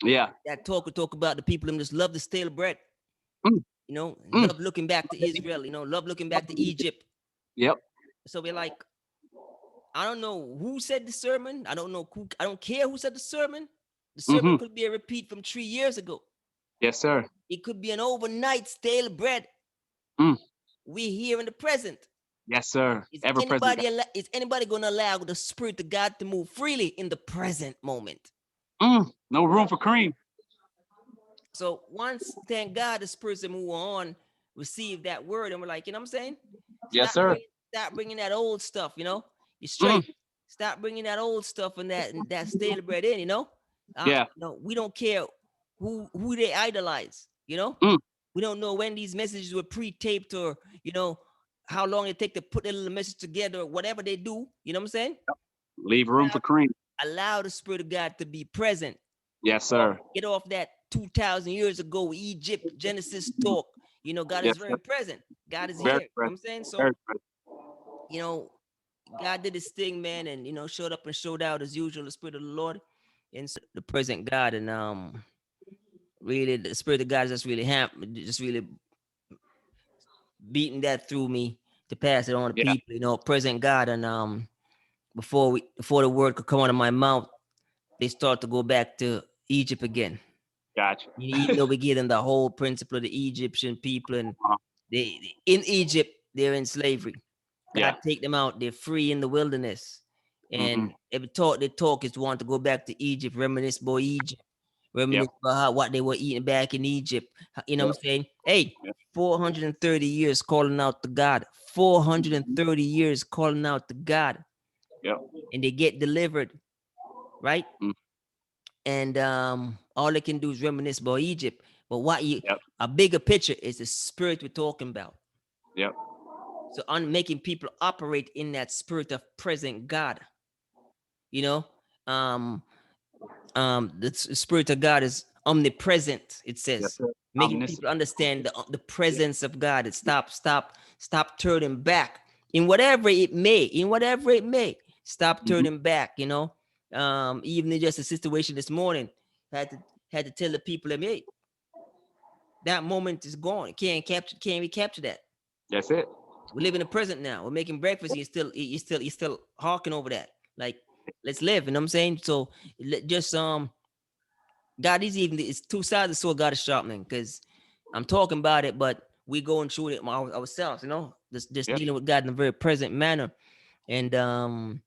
Yeah. That talk we talk about the people who just love the stale bread, Mm, you know, and mm. love looking back to Israel, you know, love looking back to Egypt. Yep. So we're like, I don't know who said the sermon. I don't know who, I don't care who said the sermon. The sermon Hmm. could be a repeat from 3 years ago. Yes, sir. It could be an overnight stale bread. Mm. We're here in the present. Yes, sir. Is Ever present God. anybody is anybody gonna allow the spirit of God to move freely in the present moment? No room for cream. So once, thank God, the spirits that move on, receive that word, and we're like, you know what I'm saying? Yes, Stop sir. bringing, stop bringing that old stuff, you know. You Mm. straight. Stop bringing that old stuff and that stale bread in, you know. Yeah. No, we don't care who they idolize, you know. Mm. We don't know when these messages were pre-taped or you know how long it take to put that little message together or whatever they do. You know what I'm saying? Leave room for cream. Allow the spirit of God to be present. Yes, sir. Get off that 2,000 years ago Egypt Genesis talk. You know, God Yes, is sir. very present. God is Very here. You know what present. I'm saying? So, Very present. you know, God did his thing, man, and you know, showed up and showed out as usual, the spirit of the Lord and so the present God. And really the spirit of God is just really just really beating that through me to pass it on to Yeah. people, you know, present God. And before the word could come out of my mouth, they start to go back to Egypt again. Gotcha. Even though we give them the whole principle of the Egyptian people, and they in Egypt they're in slavery. Yeah. God take them out. They're free in the wilderness, Hmm. and every talk they talk is to want to go back to Egypt, reminisce about Egypt, Yep. reminisce about what they were eating back in Egypt. You know Yep. what I'm saying? Hey, Yep. 430 years calling out to God. 430 years calling out to God, Yep. and they get delivered, right? Mm. And all they can do is reminisce about Egypt. But what you Yep. a bigger picture is the spirit we're talking about. Yep. So on making people operate in that spirit of present God, you know, um, the spirit of God is omnipresent. It Yes, says sir. making Omniscient. people understand the presence of God. It stop turning back in whatever it may, stop Hmm. turning back. You know, even in just a situation this morning, had to had to tell the people, hey, that moment is gone. Can't recapture that. That's it. We live in the present now. We're making breakfast. You're still hawking over that. Like, let's live. You know what I'm saying? So just God is even it's two sides of the sword. God is sharpening because I'm talking about it, but we go and shoot it ourselves. You know, just Yep. dealing with God in a very present manner and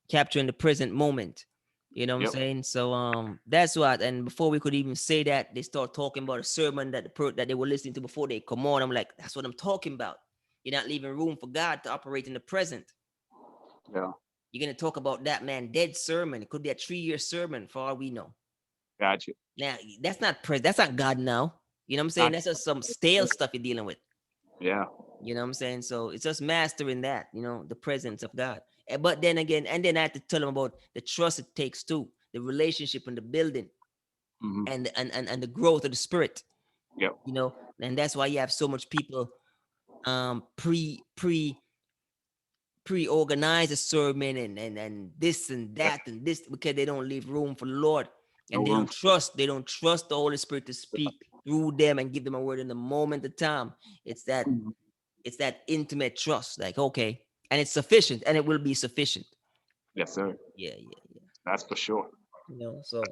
capturing the present moment. You know what I'm Yep. saying? So that's what. And before we could even say that, they start talking about a sermon that they were listening to before they come on. I'm like, that's what I'm talking about. You're not leaving room for God to operate in the present. Yeah. You're gonna talk about that man dead sermon. It could be a 3-year sermon for all we know. Gotcha. Now that's not that's not God now. You know what I'm saying? Not. That's just some stale stuff you're dealing with. Yeah. You know what I'm saying? So it's just mastering that, you know, the presence of God. But then again, and then I had to tell them about the trust it takes too, the relationship and the building Hmm. and the growth of the spirit, Yep. you know, and that's why you have so much people pre-organize a sermon and this and Yep. that and this because they don't leave room for the Lord No and room. they don't trust the Holy Spirit to speak through them and give them a word in the moment of time. It's that Mhm. it's that intimate trust, like okay, and it's sufficient and it will be sufficient. Yes, sir. Yeah, yeah, yeah. That's for sure. You know, so